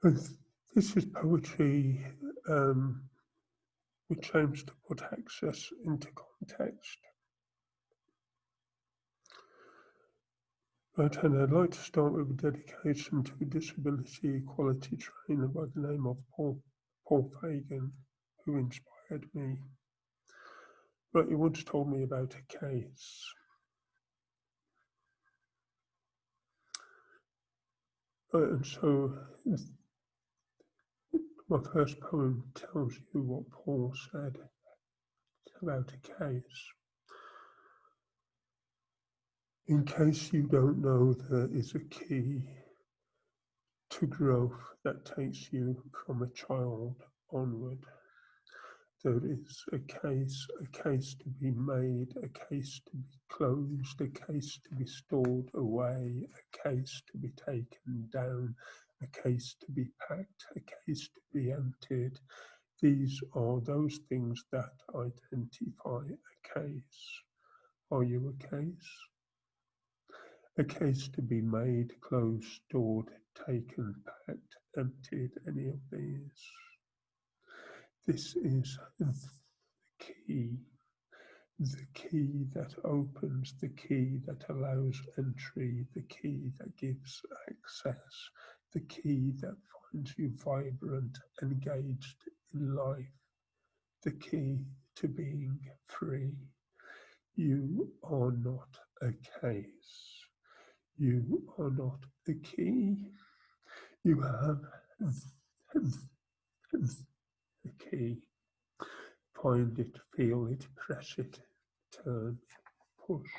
This is poetry which aims to put access into context. Right, and I'd like to start with a dedication to a disability equality trainer by the name of Paul Fagan, who inspired me. But he once told me about a case. And so my first poem tells you what Paul said about a case. In case you don't know, there is a key to growth that takes you from a child onward. There is a case to be made, a case to be closed, a case to be stored away, a case to be taken down, a case to be packed, a case to be emptied. These are those things that identify a case. Are you a case? A case to be made, closed, stored, taken, packed, emptied, any of these. This is the key that opens, the key that allows entry, the key that gives access, the key that finds you vibrant, engaged in life, the key to being free. You are not a case. You are not the key. You have the key. Find it, feel it, press it, turn, push.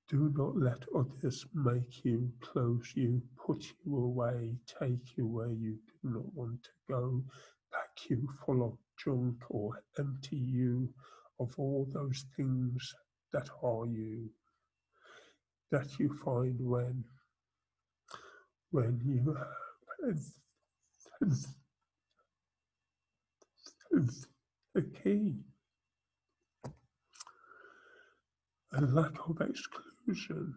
Do not let others make you, close you, put you away, take you where you do not want to go, pack you full of junk or empty you of all those things that are you, that you find when you have a key. A lack of exclusion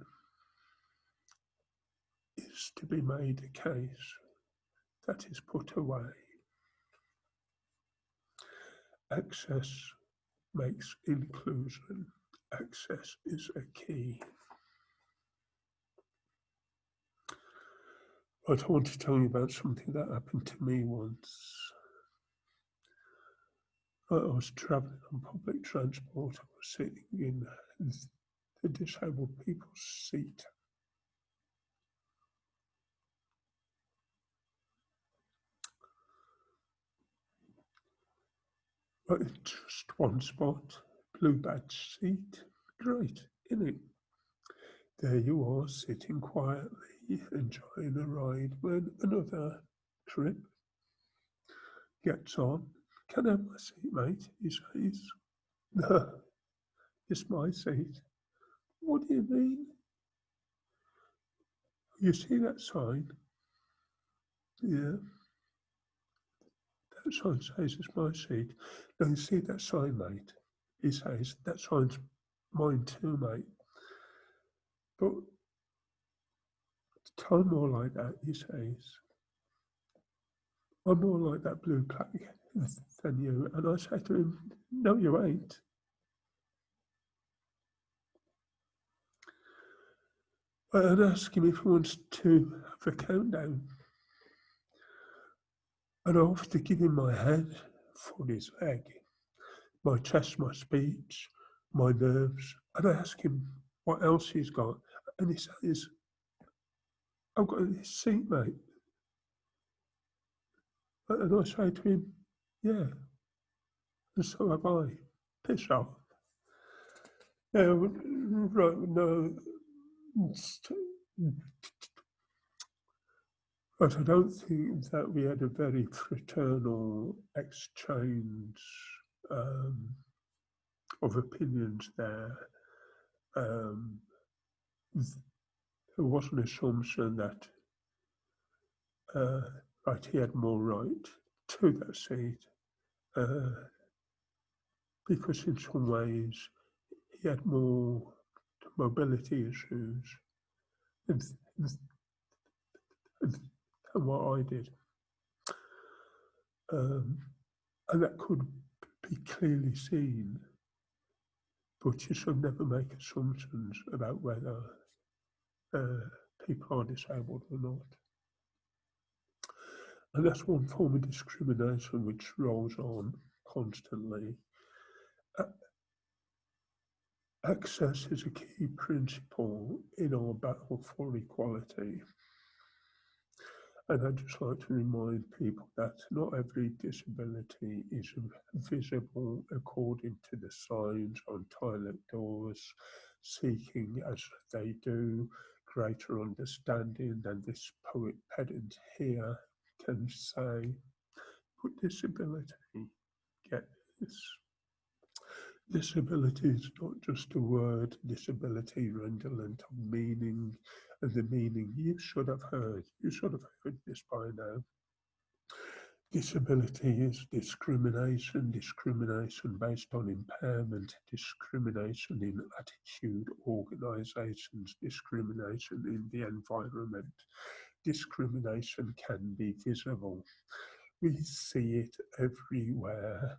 is to be made a case that is put away. Access makes inclusion. Access is a key. Right, I want to tell you about something that happened to me once. I was travelling on public transport. I was sitting in the disabled people's seat. But just one spot, blue badge seat, great, innit? There you are, sitting quietly, enjoying a ride, when another Crip gets on. Can I have my seat, mate? He says. No, it's my seat. What do you mean? You see that sign? Yeah. That sign says it's my seat. No, you see that sign, mate? He says, that sign's mine too, mate. But I'm more like that, he says. I'm more like that blue plaque than you. And I say to him, no, you ain't. And ask him if he wants to have a countdown. And I offer to give him my head for his leg, my chest, my speech, my nerves. And I ask him what else he's got. And he says, I've got this seat, mate. And I say to him, yeah, and so have I. Piss off. Right, no. But I don't think that we had a very fraternal exchange of opinions there. There was an assumption that right, he had more right to that seat because in some ways he had more mobility issues. And and what I did. And that could be clearly seen, but you should never make assumptions about whether people are disabled or not. And that's one form of discrimination which rolls on constantly. Access is a key principle in our battle for equality. And I'd just like to remind people that not every disability is visible according to the signs on toilet doors, seeking, as they do, greater understanding than this poet pedant here can say. But disability, get this. Disability is not just a word, disability redolent of meaning, and the meaning you should have heard this by now. Disability is discrimination, discrimination based on impairment, discrimination in attitude, organisations, discrimination in the environment. Discrimination can be visible. We see it everywhere.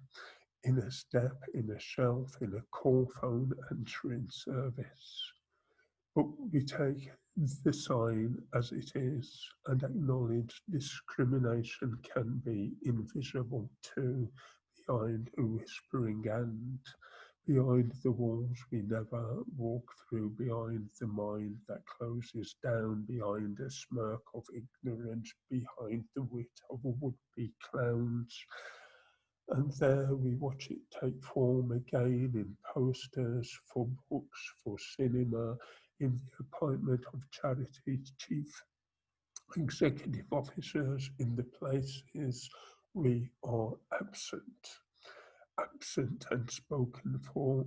In a step, in a shelf, in a call phone answering service. But we take the sign as it is and acknowledge discrimination can be invisible too, behind a whispering ant, behind the walls we never walk through, behind the mind that closes down, behind a smirk of ignorance, behind the wit of would-be clowns. And there we watch it take form again in posters, for books, for cinema, in the appointment of charity chief executive officers in the places we are absent. Absent and spoken for,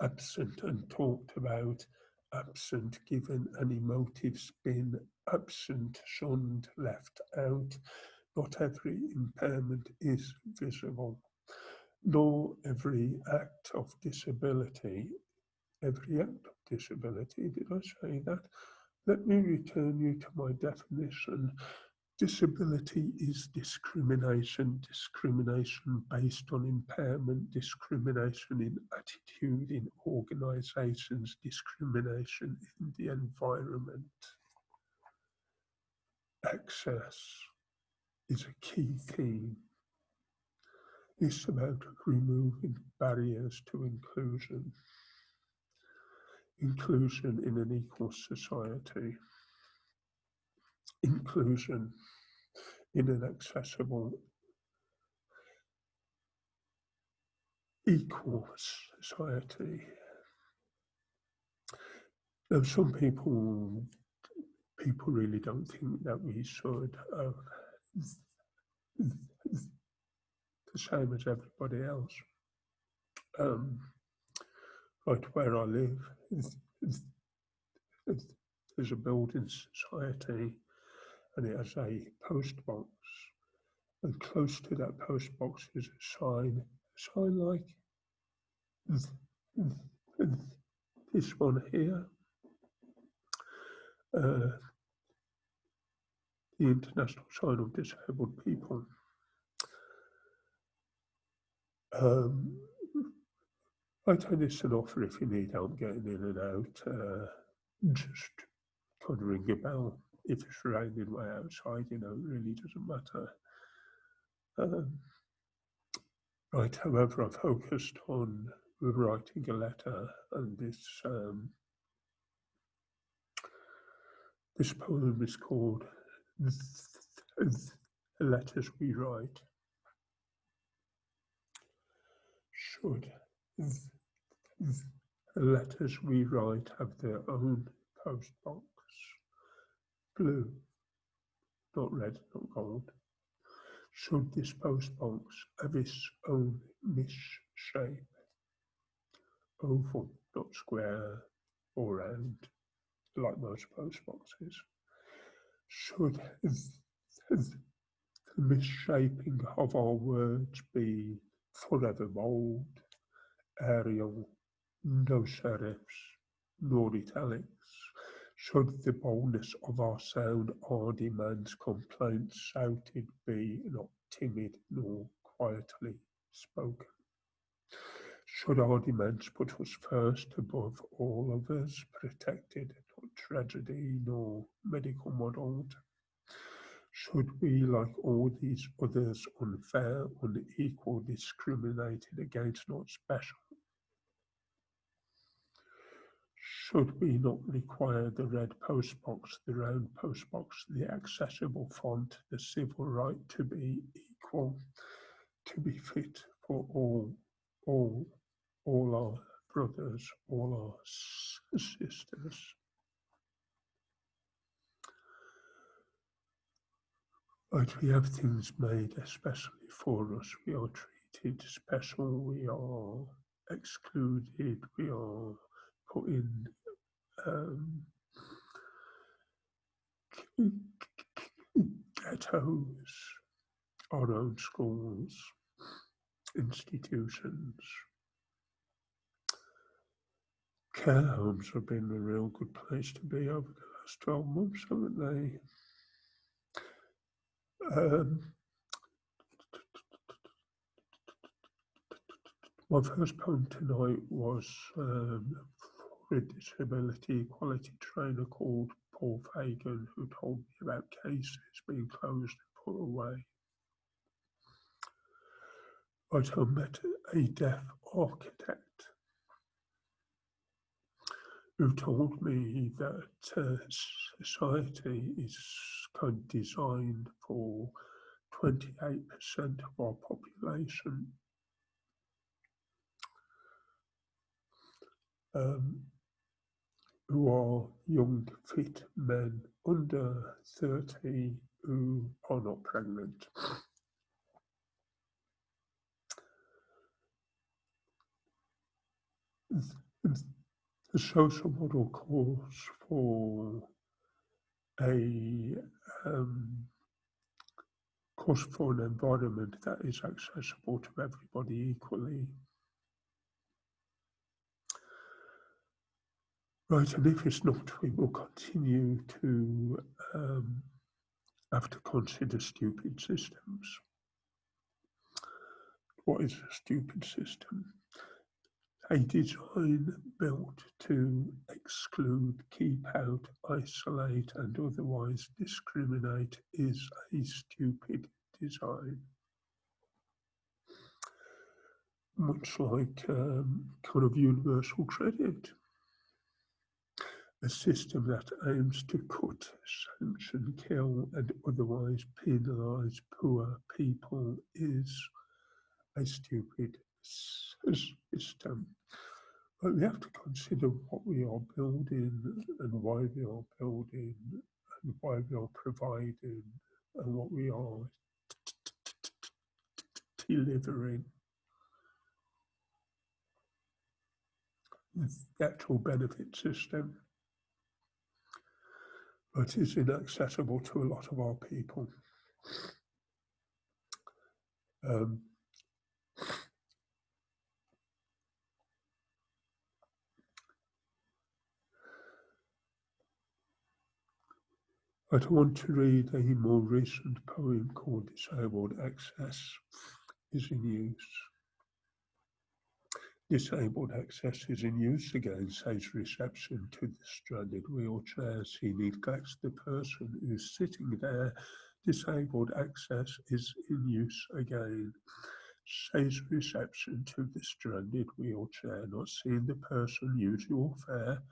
absent and talked about, absent given an emotive spin, absent shunned, left out. Not every impairment is visible, nor every act of disability. Every act of disability, did I say that? Let me return you to my definition. Disability is discrimination, discrimination based on impairment, discrimination in attitude, in organisations, discrimination in the environment. Access is a key theme. It's about removing barriers to inclusion. Inclusion in an equal society. Inclusion in an accessible, equal society. Now, some people really don't think that we should the same as everybody else. Right where I live, there's a building society and it has a post box. And close to that post box is a sign like this one here. The International Sign of Disabled People. I take this an offer if you need help getting in and out. Just kind of ring a bell. If it's raining way outside, it really doesn't matter. Right, however, I focused on writing a letter, and this poem is called The Letters We Write. Should the letters we write have their own post box? Blue, not red, not gold. Should this post box have its own niche shape? Oval, not square or round, like most post boxes. Should the misshaping of our words be forever bold, Arial, no serifs, nor italics? Should the boldness of our sound, our demands, complaints shouted be, not timid nor quietly spoken? Should our demands put us first above all others, protected, not tragedy nor medical modelled? Should we, like all these others, unfair, unequal, discriminated against, not special? Should we not require the red postbox, the round postbox, the accessible font, the civil right to be equal, to be fit for all our brothers, all our sisters? Right, we have things made especially for us. We are treated special. We are excluded. We are put in ghettos, our own schools, institutions. Care homes have been a real good place to be over the last 12 months, haven't they? My first poem tonight was for a disability equality trainer called Paul Fagan, who told me about cases being closed and put away. I met a deaf architect who told me that society is kind of designed for 28% of our population. Who are young, fit men under 30 who are not pregnant. The social model calls for an environment that is accessible to everybody equally. Right, and if it's not, we will continue to have to consider stupid systems. What is a stupid system? A design built to exclude, keep out, isolate, and otherwise discriminate is a stupid design. Much like kind of universal credit. A system that aims to cut, sanction, kill, and otherwise penalise poor people is a stupid system. But we have to consider what we are building and why we are building and why we are providing and what we are delivering. The actual benefit system, but is inaccessible to a lot of our people. I want to read a more recent poem called Disabled Access is in Use. Disabled access is in use again, says reception to the stranded wheelchairs. He neglects the person who's sitting there. Disabled access is in use again, says reception to the stranded wheelchair. Not seeing the person, use your fare.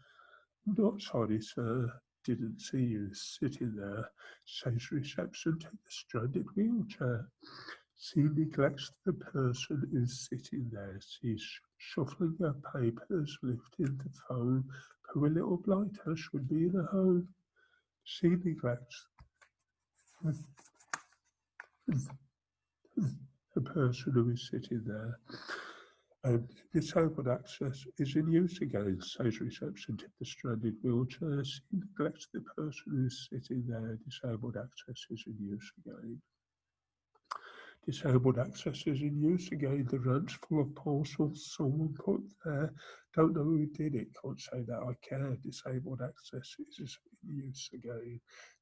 Not sorry, sir. Didn't see you sitting there, says reception to the stranded wheelchair. She neglects the person who's sitting there. She's shuffling her papers, lifting the phone. Poor little blighter should be in a home. She neglects the person who is sitting there. And disabled access is in use again, says reception to the stranded wheelchair. She neglects the person who's sitting there. Disabled access is in use again. Disabled access is in use again. The ramps full of parcels someone put there. Don't know who did it. Can't say that I care. Disabled access is in use again.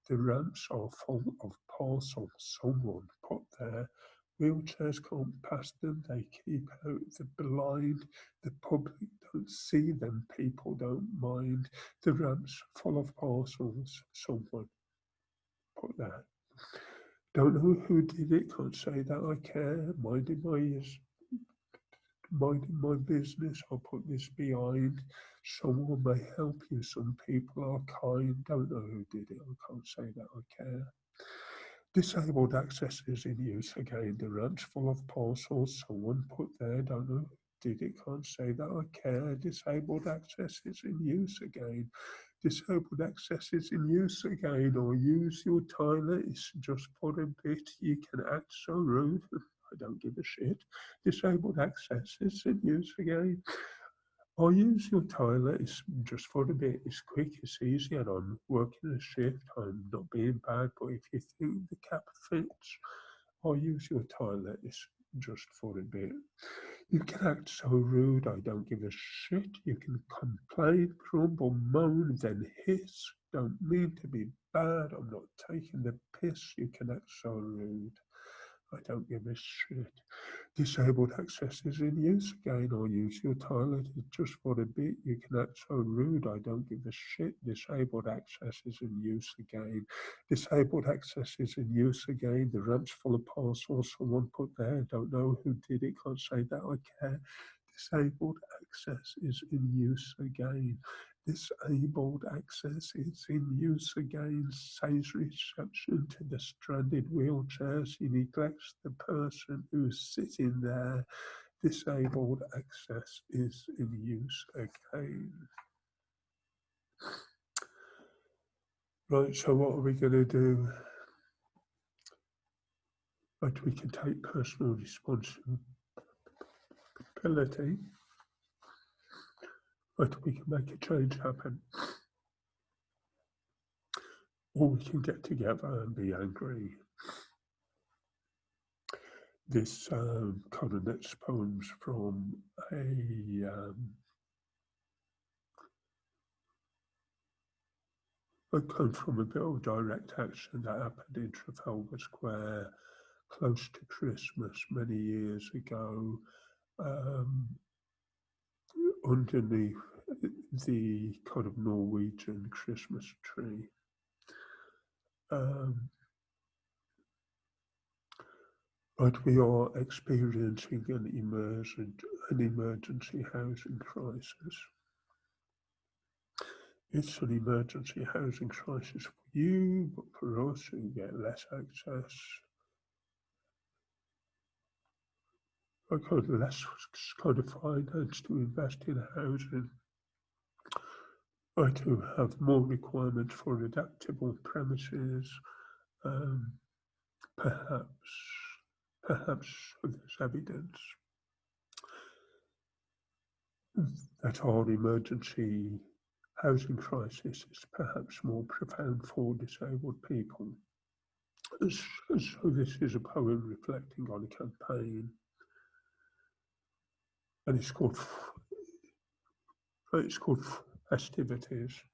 The ramps are full of parcels someone put there. Wheelchairs can't pass them. They keep out the blind. The public don't see them. People don't mind. The ramps full of parcels someone put there. Don't know who did it, can't say that I care. Minding my business, I'll put this behind. Someone may help you, some people are kind. Don't know who did it, I can't say that I care. Disabled access is in use again. The ranch full of parcels, someone put there, don't know who did it, can't say that I care. Disabled access is in use again. Disabled access is in use again, or use your toilet, it's just for a bit, you can act so rude, I don't give a shit. Disabled access is in use again. Or use your toilet, it's just for a bit, it's quick, it's easy, and I'm working a shift, I'm not being bad, but if you think the cap fits, or use your toilet, it's just for a bit. You can act so rude, I don't give a shit. You can complain, grumble, moan, then hiss. Don't mean to be bad, I'm not taking the piss. You can act so rude, I don't give a shit. Disabled access is in use again, or use your toilet just for a bit. You can act so rude, I don't give a shit. Disabled access is in use again. Disabled access is in use again. The ramp's full of parcels someone put there. Don't know who did it, can't say that I care. Disabled access is in use again. Disabled access is in use again. Says reception to the stranded wheelchairs. He neglects the person who's sitting there. Disabled access is in use again. Right, so what are we going to do? Right, we can take personal responsibility. Right, we can make a change happen. Or we can get together and be angry. This kind of next poem's from I come from a bit of direct action that happened in Trafalgar Square close to Christmas many years ago, underneath the kind of Norwegian Christmas tree. But we are experiencing an emergency housing crisis. It's an emergency housing crisis for you, but for us who get less access, I got less kind of finance to invest in housing. I to have more requirements for adaptable premises, perhaps there's evidence that our emergency housing crisis is perhaps more profound for disabled people. So this is a poem reflecting on a campaign, and it's called Festivities.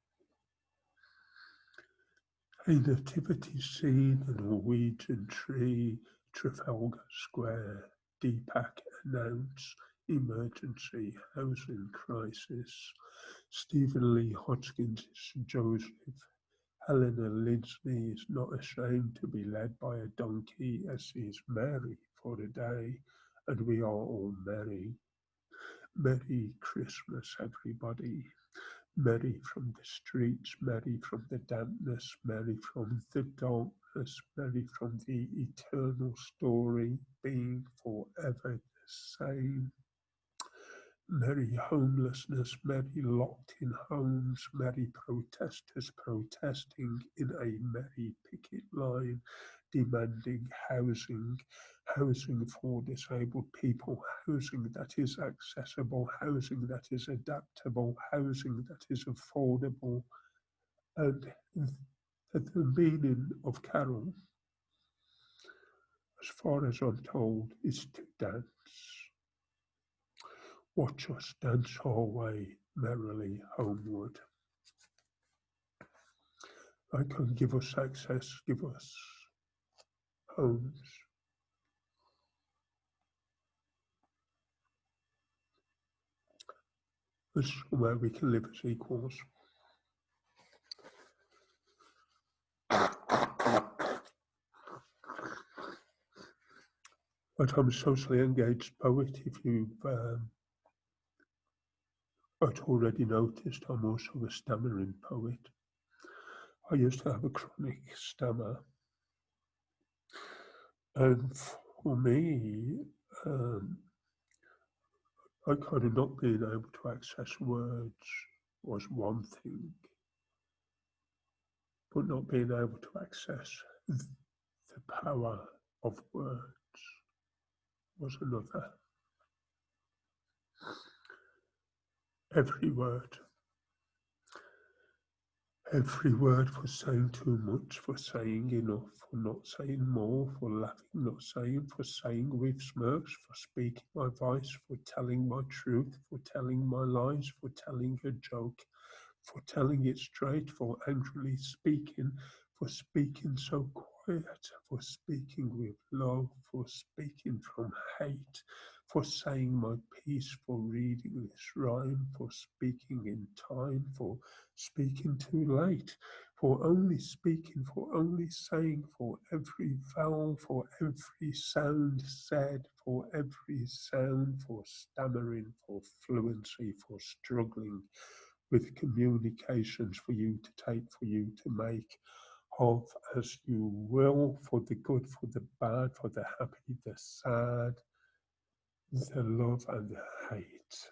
A nativity scene, a Norwegian tree, Trafalgar Square, Deepak announce emergency housing crisis. Stephen Lee Hodgkins is Joseph. Helena Lindsay is not ashamed to be led by a donkey as she is Mary for a day, and we are all merry. Merry Christmas, everybody. Merry from the streets, merry from the dampness, merry from the darkness, merry from the eternal story being forever the same. Merry homelessness, merry locked in homes, merry protesters protesting in a merry picket line, demanding housing, housing for disabled people, housing that is accessible, housing that is adaptable, housing that is affordable. And the meaning of Carol, as far as I'm told, is to dance. Watch us dance our way merrily homeward. I can give us access, give us homes. As where we can live as equals. But I'm a socially engaged poet. If you've already noticed, I'm also a stammering poet. I used to have a chronic stammer. And for me, I kind of not being able to access words was one thing, but not being able to access the power of words was another. Every word for saying too much, for saying enough, for not saying more, for laughing, not saying, for saying with smirks, for speaking my voice, for telling my truth, for telling my lies, for telling a joke, for telling it straight, for angrily speaking, for speaking so quiet, for speaking with love, for speaking from hate, for saying my piece, for reading this rhyme, for speaking in time, for speaking too late, for only speaking, for only saying, for every vowel, for every sound said, for every sound, for stammering, for fluency, for struggling with communications for you to take, for you to make of as you will, for the good, for the bad, for the happy, the sad, the love and the hate.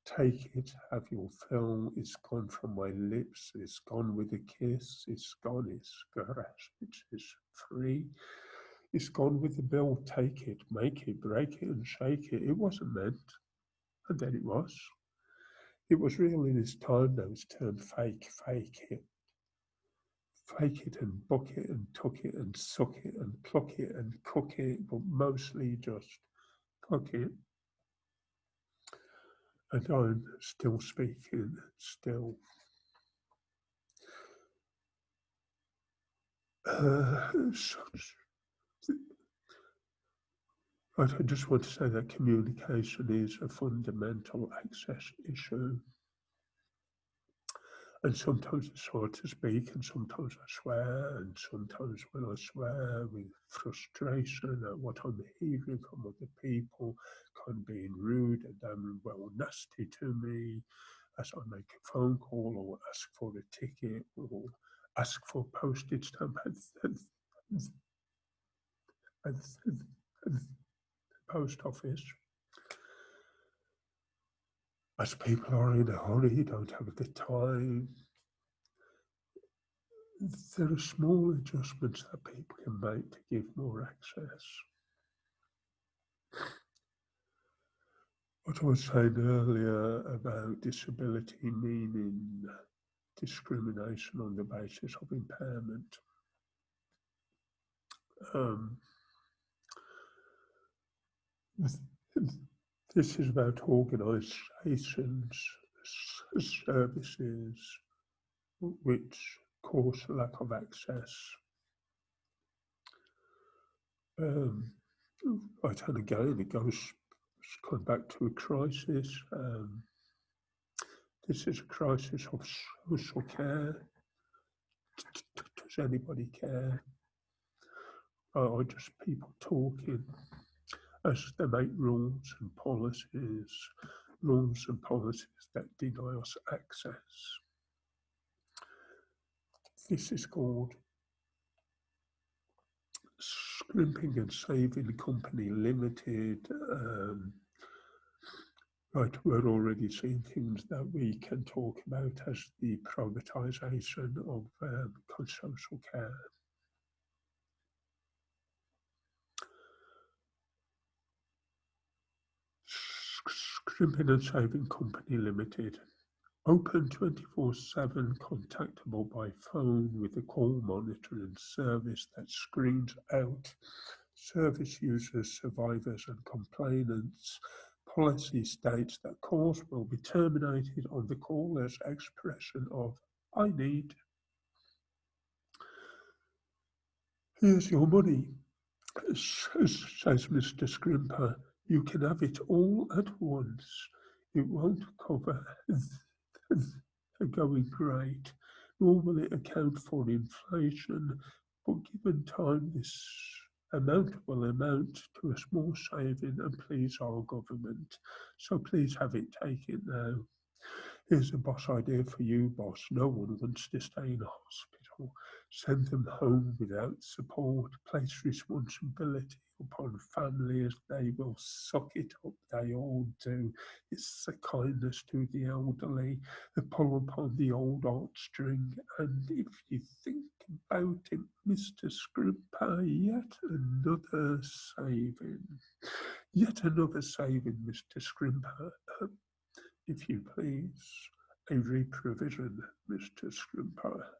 Take it, have your fill, it's gone from my lips, it's gone with a kiss, it's gone, it's scratched, it's free. It's gone with the bill, take it, make it, break it and shake it. It wasn't meant, and then it was. It was real in its time, now it's turned fake, fake it. Fake it and book it and tuck it and suck it and pluck it and cook it, but mostly just cook it. And I'm still speaking, still. I just want to say that communication is a fundamental access issue. And sometimes it's hard to speak, and sometimes I swear, and sometimes when I swear with frustration at what I'm hearing from other people, kind of being rude and damn well nasty to me as I make a phone call or ask for a ticket or ask for a postage stamp at the post office. As people are in a hurry, don't have the time. There are small adjustments that people can make to give more access. What I was saying earlier about disability meaning discrimination on the basis of impairment. This is about organisations, services, which cause lack of access. And again, it goes back to a crisis. This is a crisis of social care. Does anybody care? Or just people talking as they make rules and policies that deny us access? This is called Scrimping and Saving Co Limited. Right, we're already seeing things that we can talk about as the privatisation of social care. Scrimping and Saving Co Limited. Open 24/7, contactable by phone with a call monitoring service that screens out service users, survivors and complainants. Policy states that calls will be terminated on the caller's expression of "I need." Here's your money, says Mr. Scrimper. You can have it all at once. It won't cover the going rate, nor will it account for inflation, but given time, this amount will amount to a small saving and please our government. So please have it taken now. Here's a boss idea for you, boss. No one wants to stay in a hospital. Send them home without support. Place responsibility upon families. They will suck it up. They all do. It's a kindness to the elderly. They pull upon the old heartstring. And if you think about it, Mr. Scrimper, yet another saving. Yet another saving, Mr. Scrimper. If you please, a reprovision, Mr. Scrimper.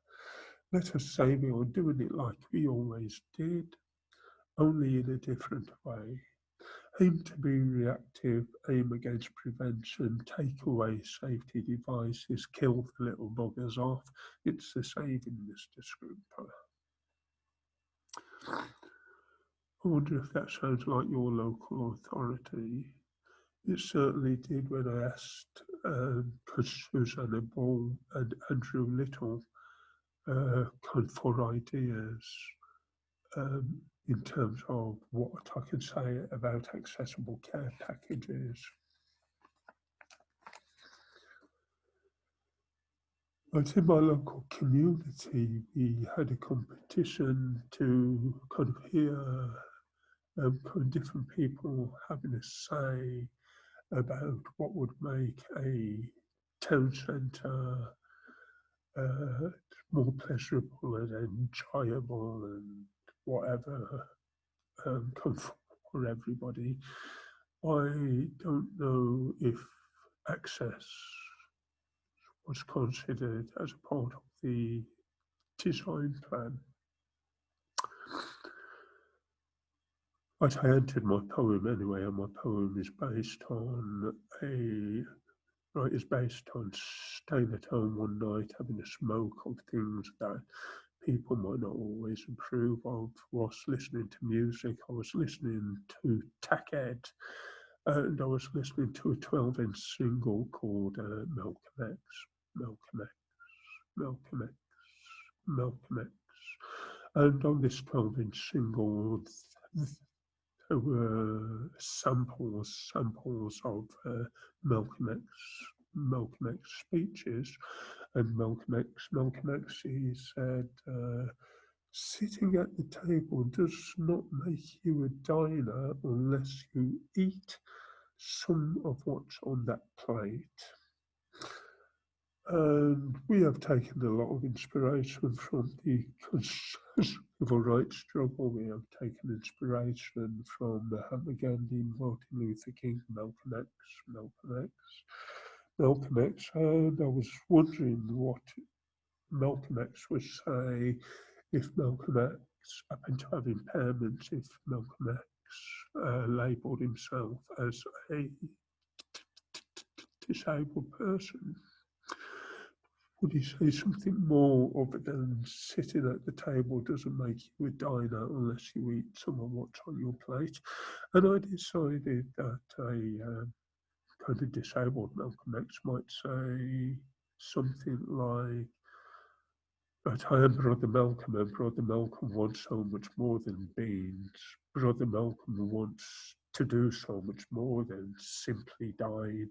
Let us say we are doing it like we always did, only in a different way. Aim to be reactive, aim against prevention, take away safety devices, kill the little buggers off. It's the saving, Mr. Scrimper. I wonder if that sounds like your local authority. It certainly did when I asked Susanna Ball and Andrew Little for ideas in terms of what I can say about accessible care packages. But in my local community, we had a competition to kind of hear kind of different people having a say about what would make a town centre more pleasurable and enjoyable and whatever for everybody. I don't know if access was considered as a part of the design plan. But I entered my poem anyway, and my poem is based on staying at home one night, having a smoke of things that people might not always approve of, whilst listening to music. I was listening to Tackhead, and I was listening to a 12-inch single called Malcolm X, Malcolm X, Malcolm X, Malcolm X. And on this 12-inch single, there were samples of Malcolm X speeches, and Malcolm X, he said, sitting at the table does not make you a diner unless you eat some of what's on that plate. And we have taken a lot of inspiration from the civil rights struggle. We have taken inspiration from Mahatma Gandhi, Martin Luther King, Malcolm X. And I was wondering what Malcolm X would say if Malcolm X happened to have impairments, if Malcolm X labelled himself as a disabled person. Would he say something more other than sitting at the table doesn't make you a diner unless you eat some of what's on your plate? And I decided that a kind of disabled Malcolm X might say something like, but I am Brother Malcolm, and Brother Malcolm wants so much more than beans. Brother Malcolm wants to do so much more than simply dying.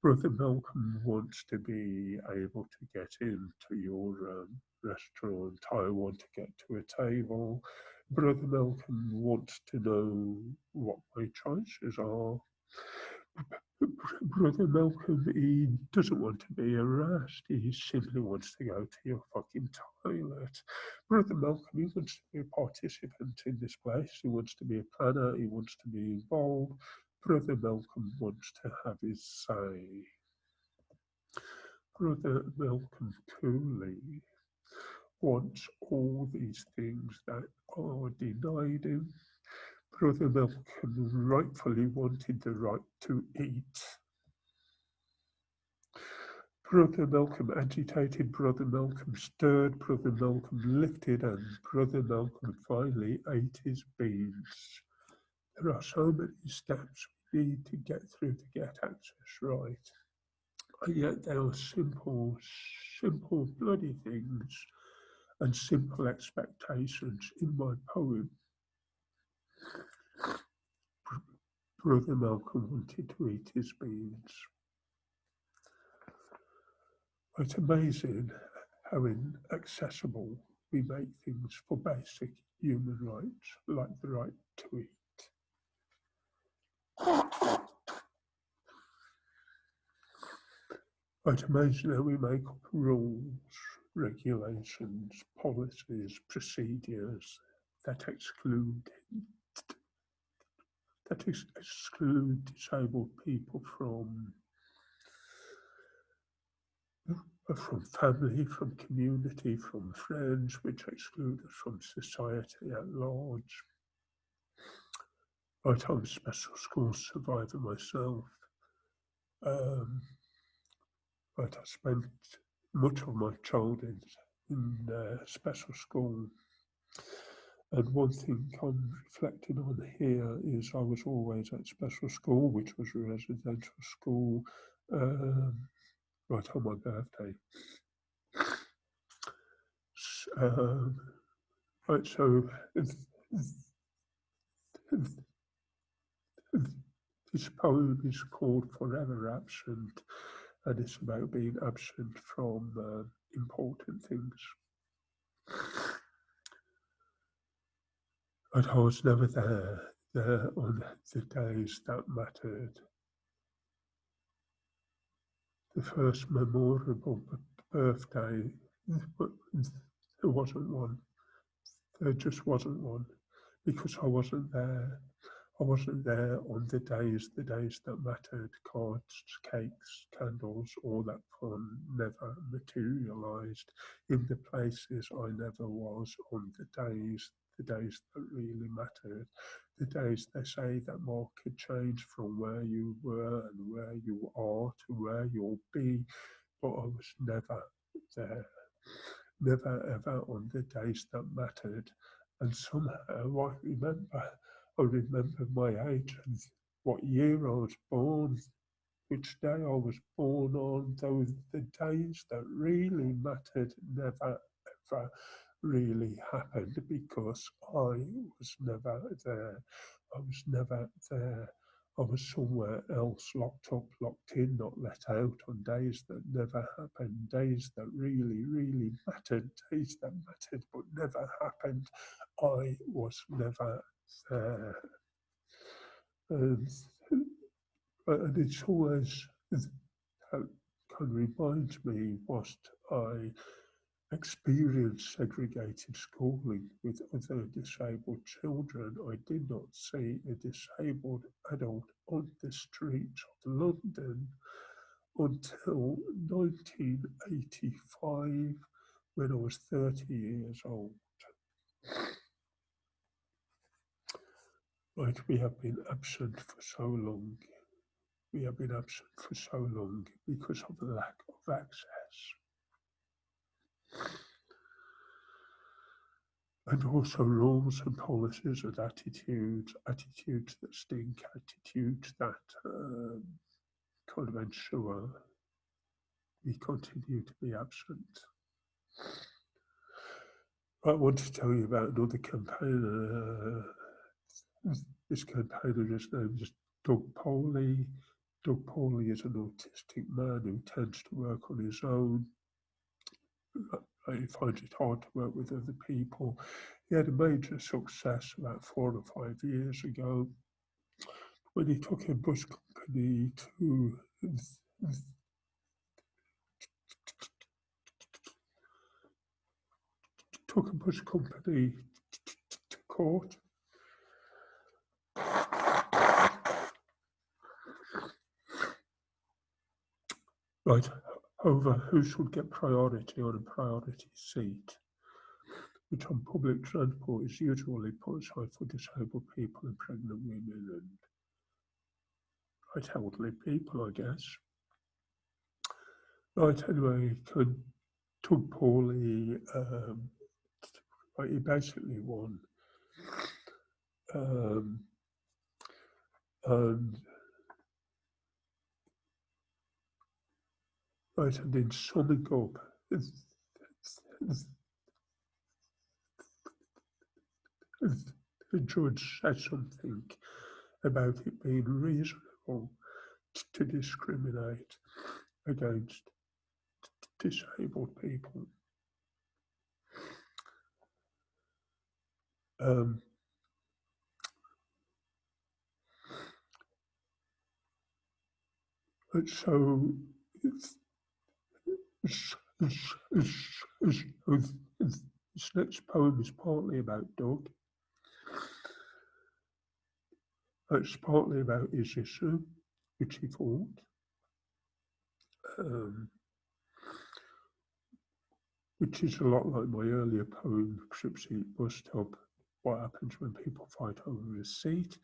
Brother Malcolm wants to be able to get into your restaurant. I want to get to a table. Brother Malcolm wants to know what my choices are. Brother Malcolm, he doesn't want to be harassed. He simply wants to go to your fucking toilet. Brother Malcolm, he wants to be a participant in this place. He wants to be a planner. He wants to be involved. Brother Malcolm wants to have his say. Brother Malcolm Cooley wants all these things that are denied him. Brother Malcolm rightfully wanted the right to eat. Brother Malcolm agitated, Brother Malcolm stirred, Brother Malcolm lifted, and Brother Malcolm finally ate his beans. There are so many steps we need to get through to get access right. And yet there are simple bloody things and simple expectations in my poem. Brother Malcolm wanted to eat his beans. It's amazing how inaccessible we make things for basic human rights, like the right to eat. It's amazing how we make up rules, regulations, policies, procedures that exclude disabled people from family, from community, from friends, which exclude us from society at large. I'm a special school survivor myself. I spent much of my childhood in special school. And one thing I'm reflecting on here is I was always at special school, which was a residential school, right on my birthday. Right, so this poem is called Forever Absent, and it's about being absent from important things. And I was never there on the days that mattered. The first memorable birthday, there wasn't one. There just wasn't one, because I wasn't there. I wasn't there on the days that mattered. Cards, cakes, candles, all that fun never materialised in the places I never was on the days that really mattered. The days they say that mark could change from where you were and where you are to where you'll be, but I was never there. Never ever on the days that mattered. And somehow I remember my age and what year I was born, which day I was born on, though the days that really mattered never ever really happened because I was never there. I was never there. I was somewhere else, locked up, locked in, not let out on days that never happened, days that really, really mattered, days that mattered but never happened. I was never there. And it's always, that kind of reminds me, whilst I experienced segregated schooling with other disabled children, I did not see a disabled adult on the streets of London until 1985, when I was 30 years old. Right, we have been absent for so long. We have been absent for so long because of the lack of access. And also rules and policies and attitudes that stink, attitudes that kind of ensure we continue to be absent. I want to tell you about another campaigner. This campaigner is named Doug Poley. Doug Poley is an autistic man who tends to work on his own. He finds it hard to work with other people. He had a major success about 4 or 5 years ago when he took a bus company to court. Right, over who should get priority on a priority seat. which on public transport is usually put aside for disabled people and pregnant women and right elderly people, I guess. Right, anyway, took Paulie, right, he basically won. And right, and in summing up, the judge said something about it being reasonable to discriminate against disabled people. And so this next poem is partly about Doug. It's partly about his issue, which he fought. Which is a lot like my earlier poem, Crip Seat Bus Stop, what happens when people fight over a seat.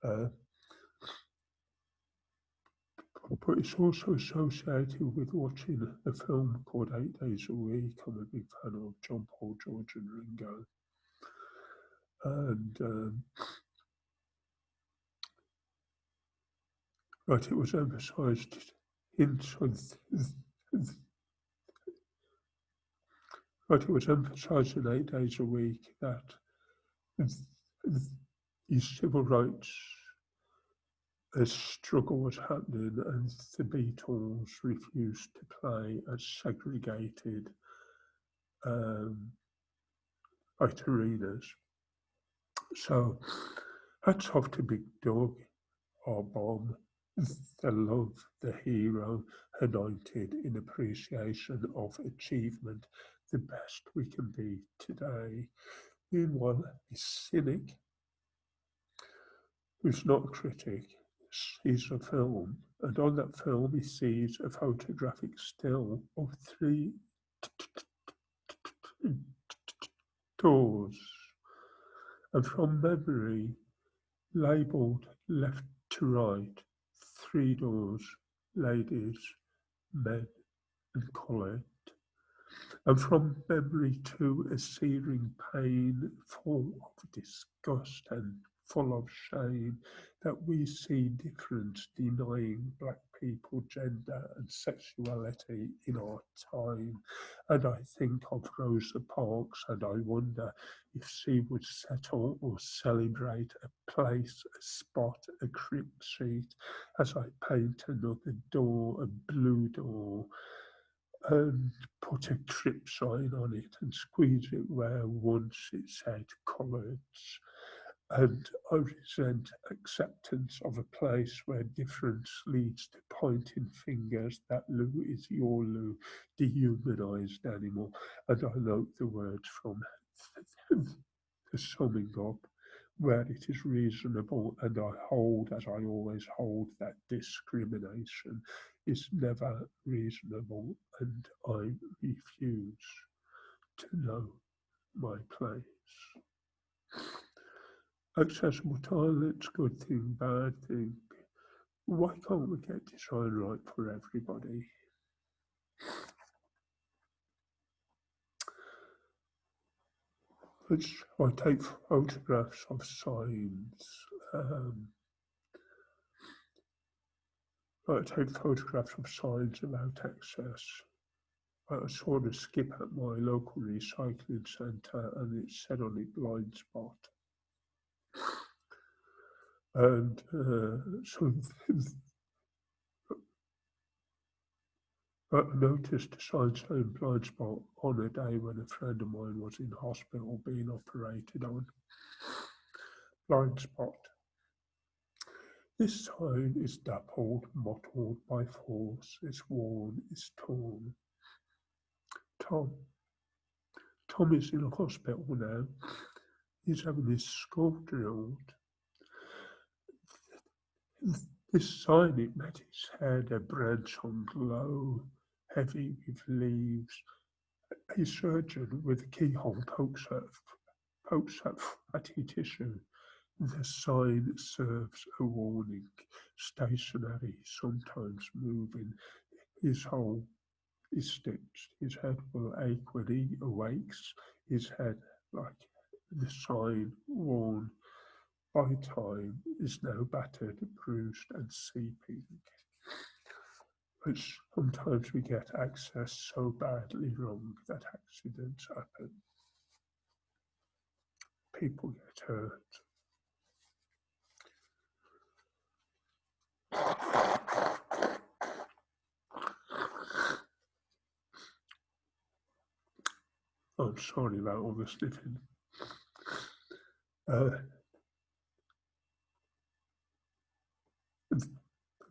But it's also associated with watching a film called 8 Days a Week. I'm a big fan of John Paul, George and Ringo. And right, it was emphasised right, it was emphasised in 8 Days a Week that these civil rights struggle was happening and the Beatles refused to play as segregated arenas. So hats off to Big Doug, our bomb, the love, the hero, anointed in appreciation of achievement, the best we can be today. Meanwhile, a cynic, who's not a critic, sees a film, and on that film he sees a photographic still of 3 doors, and from memory, labelled left to right, 3 doors, ladies, men, and Colette. And from memory to a searing pain, full of disgust and full of shame, that we see difference denying black people gender and sexuality in our time. And I think of Rosa Parks and I wonder if she would settle or celebrate a place, a spot, a Crip seat, as I paint another door, a blue door, and put a Crip sign on it and squeeze it where once it said coloureds. And I resent acceptance of a place where difference leads to pointing fingers that Lou is your Lou, dehumanised animal. And I note the words from the summing up, where it is reasonable, and I hold, as I always hold, that discrimination is never reasonable, and I refuse to know my place. Accessible toilets, good thing, bad thing. Why can't we get design right for everybody? I take photographs of signs. I take photographs of signs about access. I saw the skip at my local recycling centre and it said on it blind spot. And so I noticed a sign saying blind spot on a day when a friend of mine was in hospital being operated on. Blind spot. This sign is dappled, mottled by force, it's worn, it's torn. Tom is in a hospital now. He's having his skull drilled. This sign, it met his head, a branch hung low, heavy with leaves, A surgeon with a keyhole pokes at fatty tissue. The sign serves a warning. Stationary, sometimes moving. His hole is stitched. His head will ache when he awakes. His head, like the sign worn by time, is now battered, bruised, and seeping. But sometimes we get access so badly wrong that accidents happen. People get hurt. I'm sorry about all the sniffing. The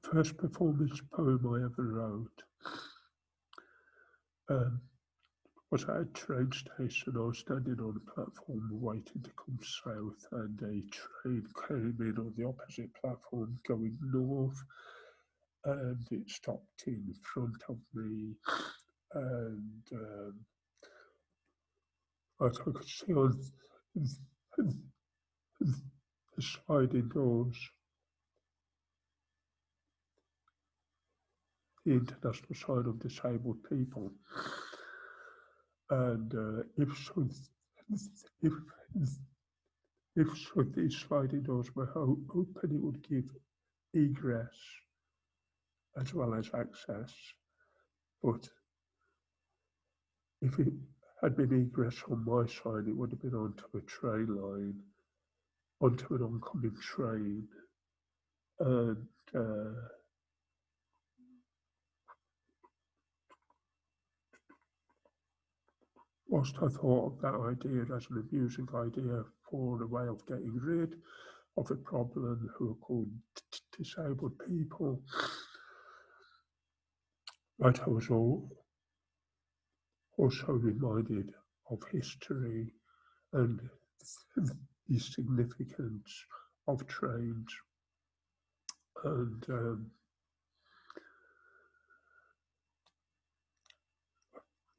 first performance poem I ever wrote was at a train station. I was standing on a platform waiting to come south, and a train came in on the opposite platform going north, and it stopped in front of me, and I could see on the sliding doors the International Sign of Disabled People, and if these sliding doors were open, it would give egress as well as access. But if it had been egress on my side, it would have been onto a train line, onto an oncoming train, and whilst I thought of that idea as an amusing idea for a way of getting rid of a problem who are called disabled people, but I was also reminded of history and the significance of trains. And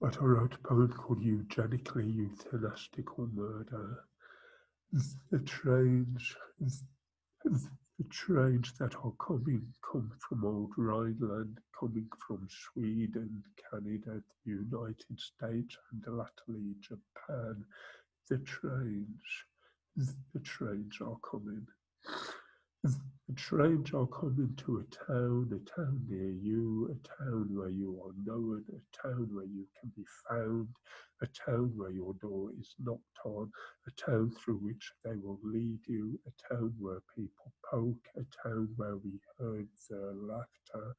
but I wrote a poem called Eugenically, Euthanastical Murder. The trains that are coming come from old Rhineland, coming from Sweden, Canada, the United States, and latterly Japan. The trains are coming. The trains are coming to a town near you, a town where you are known, a town where you can be found, a town where your door is knocked on, a town through which they will lead you, a town where people poke, a town where we heard their laughter.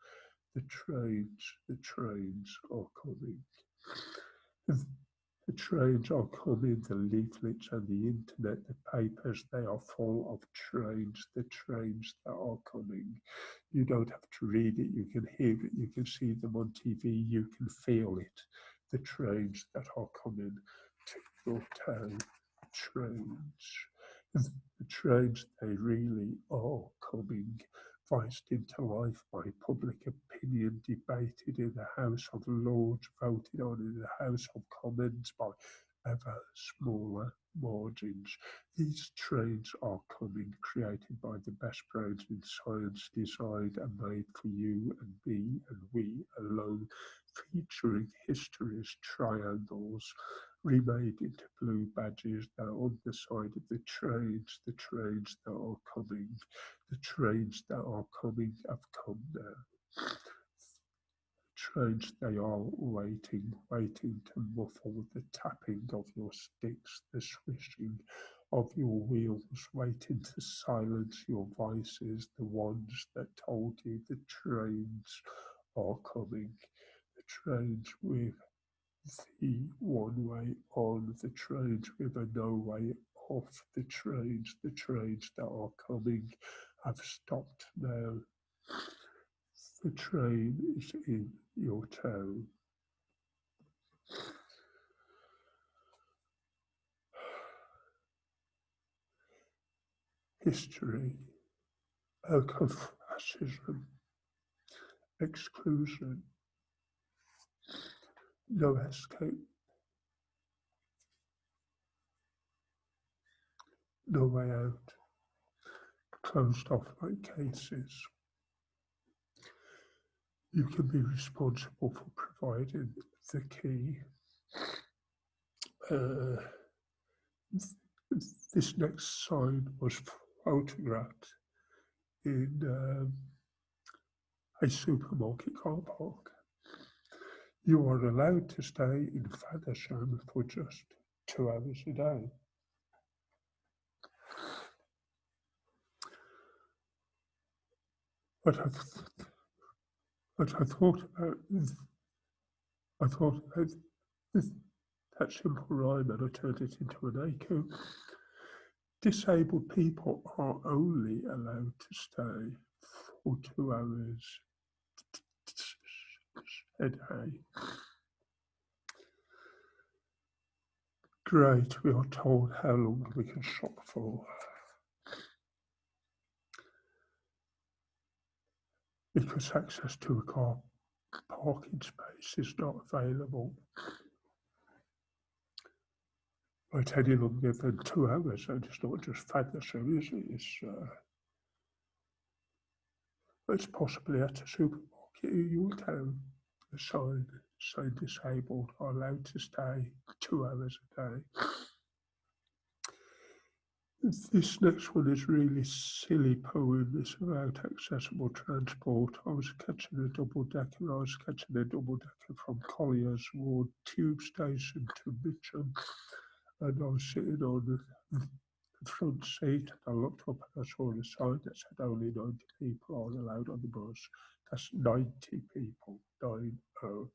The trains are coming. The trains are coming, the leaflets and the internet, the papers, they are full of trains, the trains that are coming. You don't have to read it, you can hear it, you can see them on TV, you can feel it. The trains that are coming to your town. Trains. The trains, they really are coming. Voiced into life by public opinion, debated in the House of Lords, voted on in the House of Commons by ever smaller margins. These trains are coming, created by the best brains in science, designed and made for you and me and we alone, featuring history's triangles, remade into blue badges that are on the side of the trains that are coming. The trains that are coming have come now. Trains, they are waiting to muffle the tapping of your sticks, the swishing of your wheels, waiting to silence your voices, the ones that told you the trains are coming. The trains with the one way on, the trains with a no way off, the trains that are coming have stopped now. The train is in your town. History, oak of fascism, exclusion, no escape, no way out, closed off like cases. You can be responsible for providing the key. This next sign was photographed in a supermarket car park. You are allowed to stay in Faversham for just 2 hours a day. But I thought about that simple rhyme and I turned it into an haiku. Disabled people are only allowed to stay for 2 hours a day. Great, we are told how long we can shop for. Because access to a car parking space is not available. Right, any longer than 2 hours, and it's not just Faversham, is it? It's possibly at a supermarket in your town. A sign saying disabled are allowed to stay 2 hours a day. This next one is really silly poem. It's about accessible transport. I was catching a double decker from Collier's Ward Tube Station to Mitcham, and I was sitting on the front seat, and I looked up and I saw the sign that said only 90 people are allowed on the bus. That's 90 people, 90.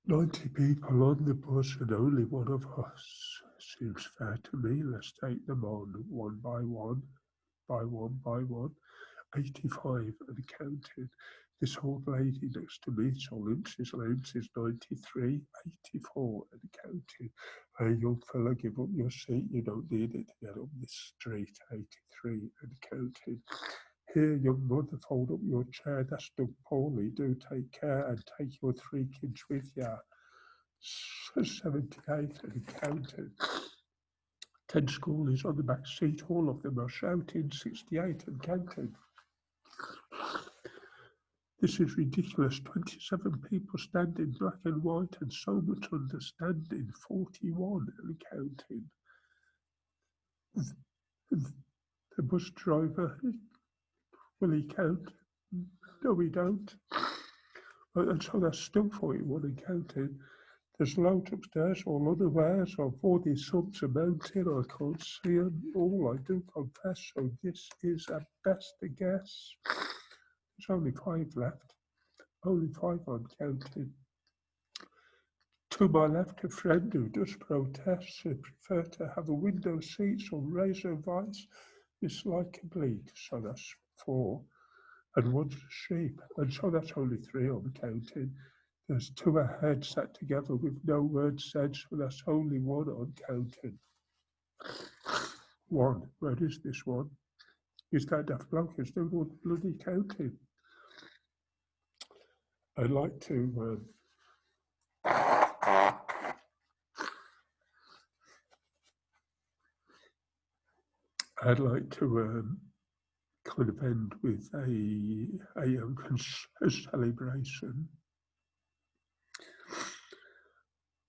90 people on the bus and only one of us. Seems fair to me. Let's take them on one by one, by one. 85 and counting. This old lady next to me, Solim's length is 93, 84 and counting. Hey, young fella, give up your seat. You don't need it to get up this street. 83 and counting. Here, young mother, fold up your chair. That's done poorly. Do take care and take your 3 kids with you. 78 and counting. 10 schoolies on the back seat. All of them are shouting. 68 and counting. This is ridiculous. 27 people standing, black and white, and so much understanding. 41 and counting. The bus driver, will he count? No, we don't. And so that's still 41 and counting. There's loads upstairs, all unawares of all these sums amounting. I can't see them all, I do confess. So this is at best a guess. There's only 5 left. Only 5 uncounted. To my left, a friend who does protest and prefer to have a window seat, some razor advice, dislike a bleed. So that's 4. And 1's a sheep. And so that's only 3 uncounted. There's 2 ahead sat together with no word said, so that's only 1 uncounted. 1. Where is this one? Is that Daft Bloke is doing all the bloody counting? I'd like to kind of end with a celebration.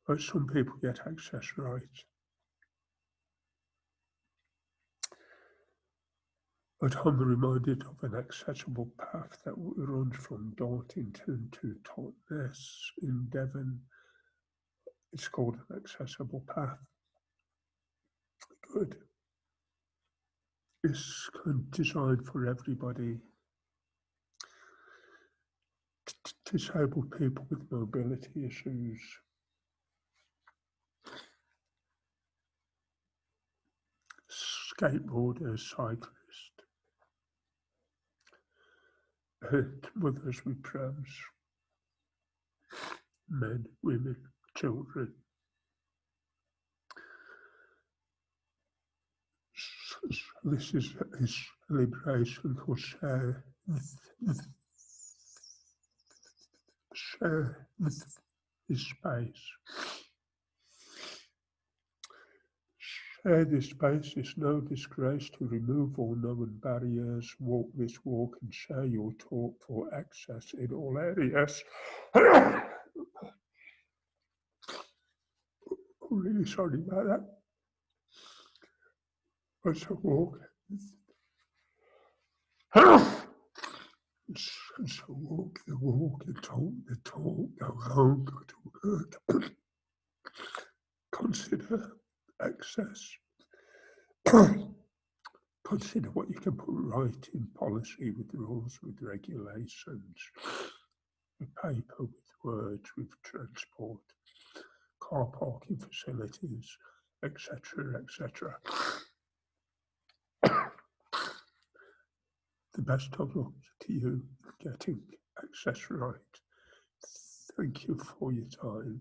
But some people get access rights. But I'm reminded of an accessible path that runs from Dortington to Totnes in Devon. It's called an accessible path. Good. It's designed for everybody. Disabled people with mobility issues. Skateboarders, cyclists, and mothers with prams, men, women, children. This is a celebration for share this space. Share this space, it's no disgrace to remove all known barriers, walk this walk and share your talk for access in all areas. Really sorry about that. It's a walk. So walk the walk, the talk, go home, go to work. Consider access. Consider what you can put right in policy with rules, with regulations, with paper, with words, with transport, car parking facilities, etc., etc. The best of luck to you getting access right. Thank you for your time.